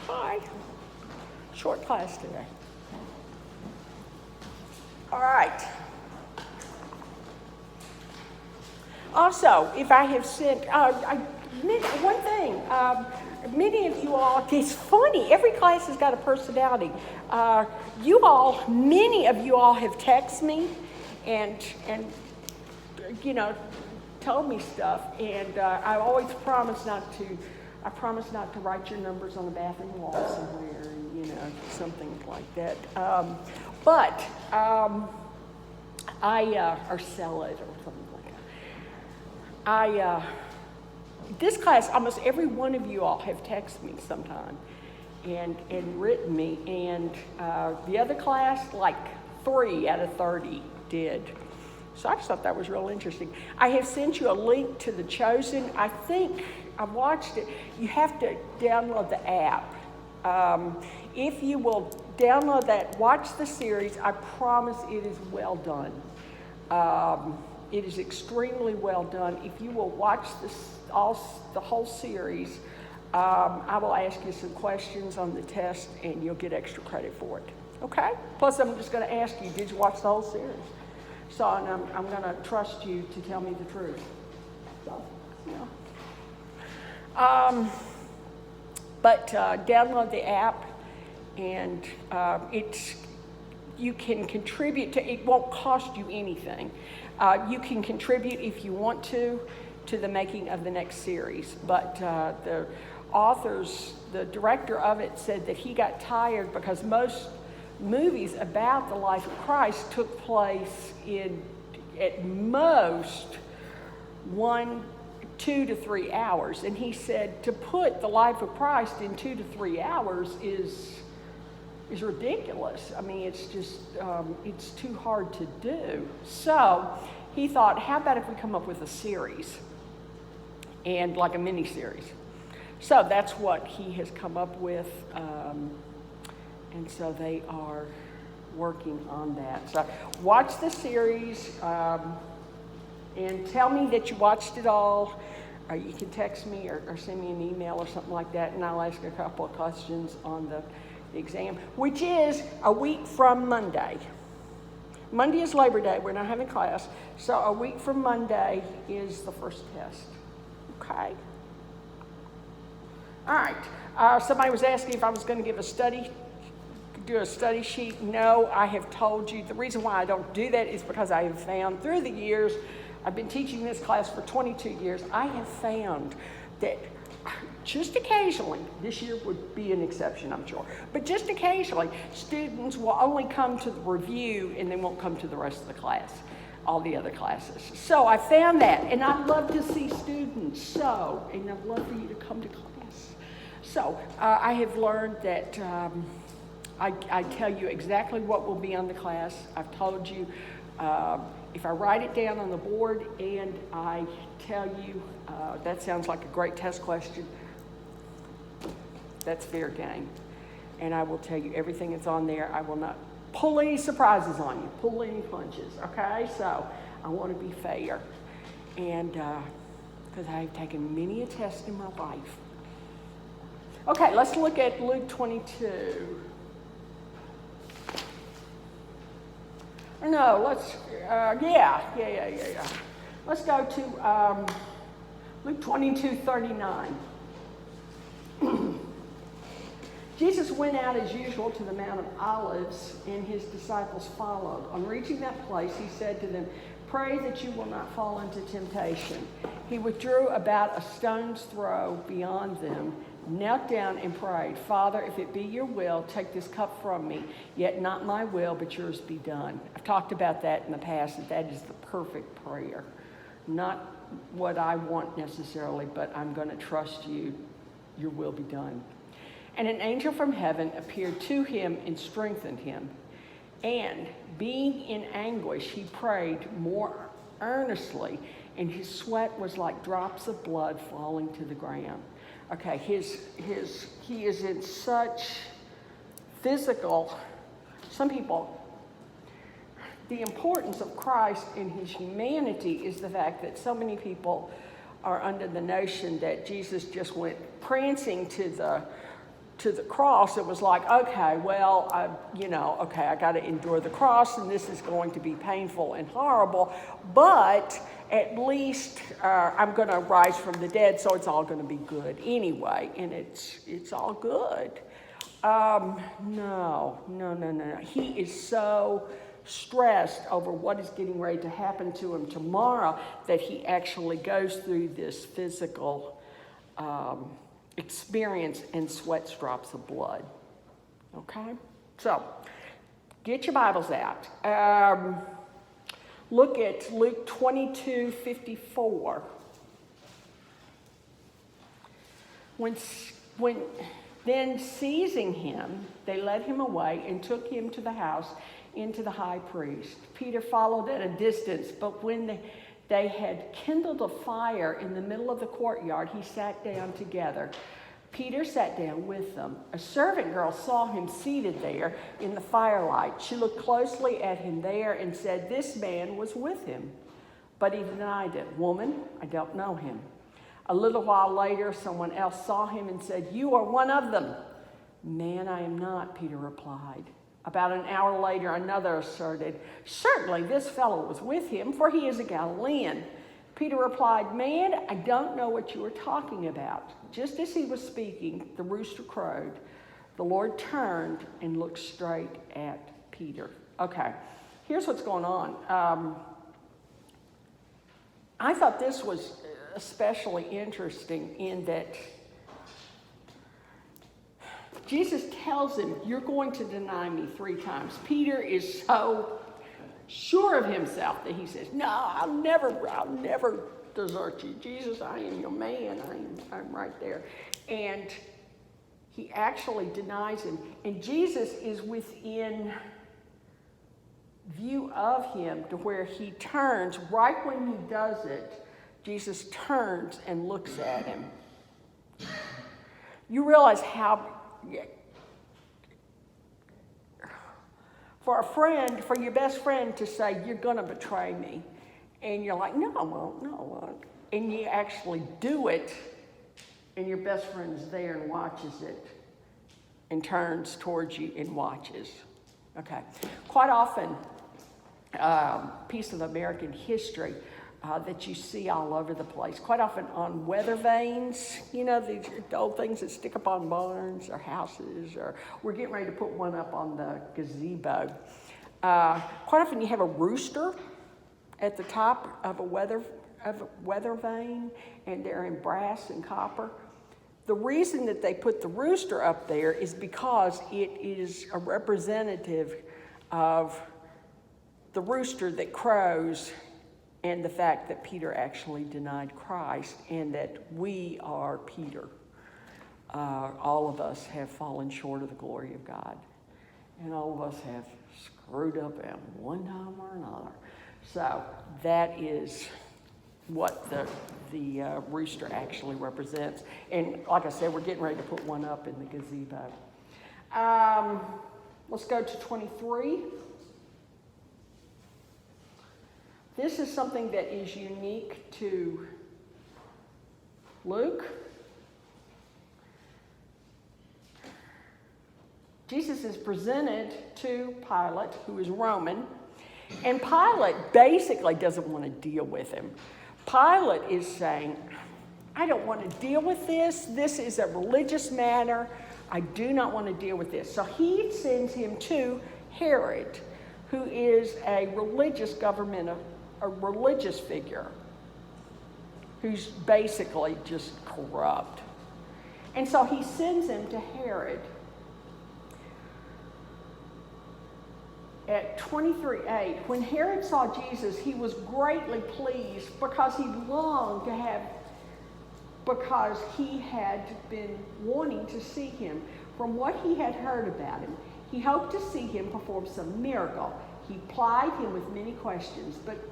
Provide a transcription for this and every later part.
Hi. Short class today. All right. Also, if I have sent, one thing, many of you all, it's funny, every class has got a personality. Many of you all have texted me and told me stuff, and I always promise not to write your numbers on the bathroom wall somewhere, something like that. Or sell it or something like that. This class, almost every one of you all have texted me sometime and written me, and the other class, like 3 out of 30 did. So I just thought that was real interesting. I have sent you a link to The Chosen. I think I watched it. You have to download the app. If you will download that, watch the series, I promise it is well done. It is extremely well done. If you will watch the whole series, I will ask you some questions on the test and you'll get extra credit for it. Okay? Plus, I'm just going to ask you, did you watch the whole series? So I'm going to trust you to tell me the truth. So, download the app, and you can contribute to. It won't cost you anything. You can contribute if you want to the making of the next series. But the director of it said that he got tired because most movies about the life of Christ took place in, at most, 2 to 3 hours. And he said to put the life of Christ in 2 to 3 hours is ridiculous. I mean, it's just, it's too hard to do. So he thought, how about if we come up with a series, and like a mini series? So that's what he has come up with. And so they are working on that. So watch the series and tell me that you watched it all. You can text me or send me an email or something like that, and I'll ask a couple of questions on the exam, which is a week from Monday. Monday is Labor Day. We're not having class. So a week from Monday is the first test. Okay? All right. Somebody was asking if I was going to do a study sheet. No, I have told you. The reason why I don't do that is because I have found through the years, I've been teaching this class for 22 years, I have found that just occasionally, this year would be an exception, I'm sure, but just occasionally, students will only come to the review and they won't come to the rest of the class, all the other classes. So I found that, and I'd love to see students, and I'd love for you to come to class. So I have learned that I tell you exactly what will be on the class. I've told you, if I write it down on the board and I tell you, that sounds like a great test question, that's fair game. And I will tell you everything that's on there. I will not pull any surprises on you, pull any punches, okay? So I want to be fair. And because I've taken many a test in my life. Okay, let's look at Luke 22. No, let's, yeah. Let's go to Luke 22:39. Jesus went out as usual to the Mount of Olives, and his disciples followed. On reaching that place, he said to them, "Pray that you will not fall into temptation." He withdrew about a stone's throw beyond them, knelt down and prayed, "Father, if it be your will, take this cup from me, yet not my will, but yours be done." I've talked about that in the past, that is the perfect prayer. Not what I want necessarily, but I'm going to trust you, your will be done. And an angel from heaven appeared to him and strengthened him. And being in anguish, he prayed more earnestly, and his sweat was like drops of blood falling to the ground. Okay, he is in such physical, some people, the importance of Christ in his humanity is the fact that so many people are under the notion that Jesus just went prancing to the to the cross, it was like, okay, well, I got to endure the cross, and this is going to be painful and horrible, but at least I'm going to rise from the dead, so it's all going to be good anyway, and it's all good. No. He is so stressed over what is getting ready to happen to him tomorrow that he actually goes through this physical experience and sweats drops of blood. Okay? So, get your Bibles out. Look at Luke 22:54. When then seizing him, they led him away and took him to the house into the high priest. Peter followed at a distance, but when they had kindled a fire in the middle of the courtyard, he sat down together. Peter sat down with them. A servant girl saw him seated there in the firelight. She looked closely at him there and said, "This man was with him." But he denied it. "Woman, I don't know him." A little while later, someone else saw him and said, "You are one of them." "Man, I am not," Peter replied. About an hour later, another asserted, "Certainly this fellow was with him, for he is a Galilean." Peter replied, "Man, I don't know what you are talking about." Just as he was speaking, the rooster crowed. The Lord turned and looked straight at Peter. Okay, here's what's going on. I thought this was especially interesting in that Jesus tells him, "You're going to deny me 3 times. Peter is so sure of himself that he says, "No, I'll never desert you. Jesus, I am your man. I'm right there." And he actually denies him. And Jesus is within view of him to where he turns. Right when he does it, Jesus turns and looks at him. You realize how, for your best friend to say, "You're going to betray me," and you're like, "No, I won't, no, I won't," and you actually do it, and your best friend is there and watches it and turns towards you and watches. Okay. Quite often, piece of American history that you see all over the place. Quite often on weather vanes, the old things that stick up on barns or houses, or we're getting ready to put one up on the gazebo. Quite often you have a rooster at the top of a weather vane, and they're in brass and copper. The reason that they put the rooster up there is because it is a representative of the rooster that crows, and the fact that Peter actually denied Christ, and that we are Peter. All of us have fallen short of the glory of God, and all of us have screwed up at one time or another. So that is what the rooster actually represents. And like I said, we're getting ready to put one up in the gazebo. Let's go to 23. This is something that is unique to Luke. Jesus is presented to Pilate, who is Roman, and Pilate basically doesn't want to deal with him. Pilate is saying, "I don't want to deal with this. This is a religious matter. I do not want to deal with this." So he sends him to Herod, who is a religious figure who's basically just corrupt. And so he sends him to Herod. At 23:8, when Herod saw Jesus, he was greatly pleased because he had been wanting to see him. From what he had heard about him, he hoped to see him perform some miracle. He plied him with many questions, but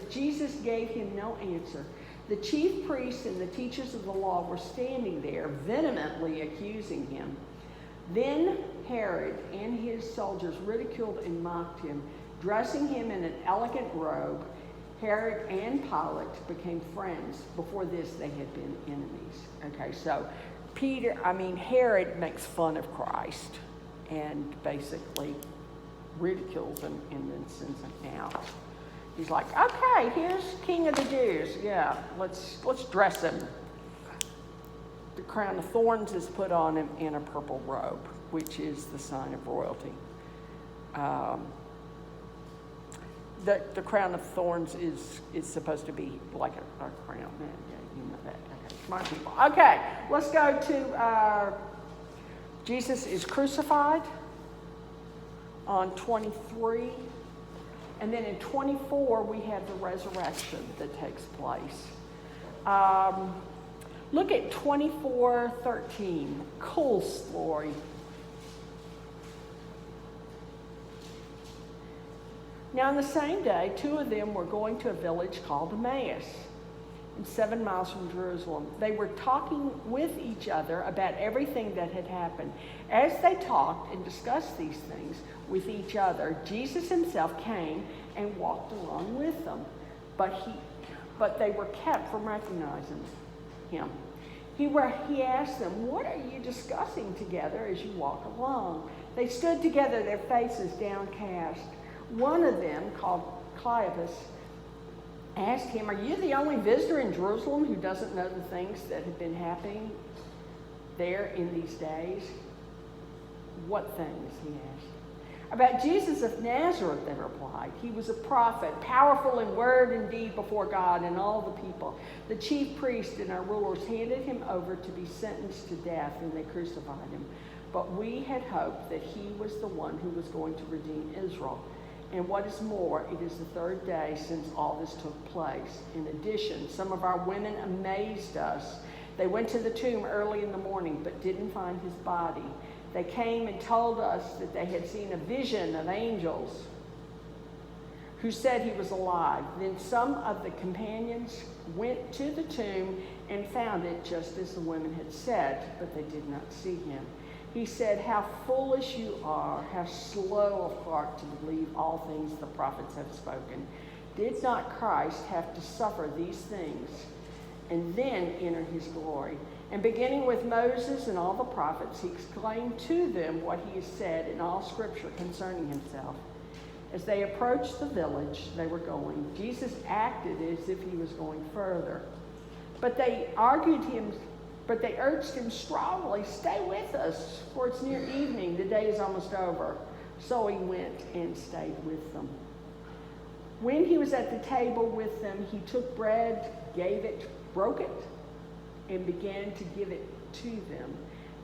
Jesus gave him no answer. The chief priests and the teachers of the law were standing there, vehemently accusing him. Then Herod and his soldiers ridiculed and mocked him. Dressing him in an elegant robe, Herod and Pilate became friends. Before this, they had been enemies. Okay, so Herod makes fun of Christ and basically ridicules him and then sends him out. He's like, okay, here's King of the Jews. Yeah, let's dress him. The crown of thorns is put on him and a purple robe, which is the sign of royalty. The crown of thorns is supposed to be like a crown. Yeah, you know that. Okay, smart people. Okay, let's go to Jesus is crucified on 23. And then in 24, we have the resurrection that takes place. Look at 24:13. Cool story. Now, on the same day, two of them were going to a village called Emmaus, 7 miles from Jerusalem. They were talking with each other about everything that had happened. As they talked and discussed these things with each other, Jesus himself came and walked along with them, but they were kept from recognizing him. He asked them, "What are you discussing together as you walk along?" They stood together, their faces downcast. One of them, called Cleopas, asked him, "Are you the only visitor in Jerusalem who doesn't know the things that have been happening there in these days?" "What things?" he asked. "About Jesus of Nazareth," they replied. "He was a prophet, powerful in word and deed before God and all the people. The chief priests and our rulers handed him over to be sentenced to death, and they crucified him. But we had hoped that he was the one who was going to redeem Israel. And what is more, it is the third day since all this took place. In addition, some of our women amazed us. They went to the tomb early in the morning, but didn't find his body. They came and told us that they had seen a vision of angels who said he was alive. Then some of the companions went to the tomb and found it just as the women had said, but they did not see him." He said, "How foolish you are, how slow of heart to believe all things the prophets have spoken. Did not Christ have to suffer these things and then enter his glory?" And beginning with Moses and all the prophets, he explained to them what he has said in all Scripture concerning himself. As they approached the village they were going, Jesus acted as if he was going further. But they urged him strongly, "Stay with us, for it's near evening. The day is almost over." So he went and stayed with them. When he was at the table with them, he took bread, gave it, broke it, and began to give it to them.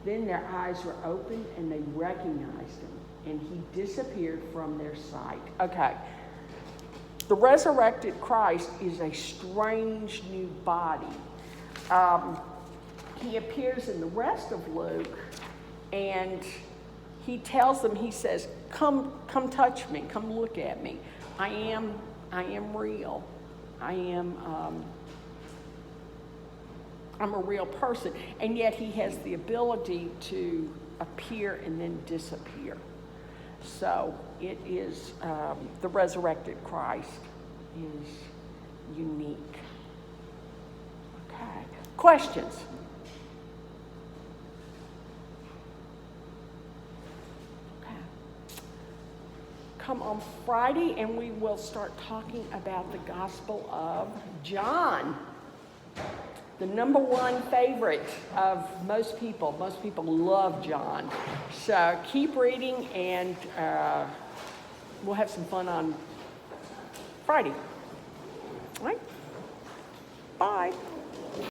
Then their eyes were opened and they recognized him, and he disappeared from their sight. Okay. The resurrected Christ is a strange new body. He appears in the rest of Luke, and he tells them, he says, come touch me, come look at me. I am real. I'm a real person. And yet he has the ability to appear and then disappear. So it is, the resurrected Christ is unique. Okay. Questions? Okay. Come on Friday and we will start talking about the Gospel of John. The number one favorite of most people. Most people love John. So keep reading, and we'll have some fun on Friday. All right? Bye.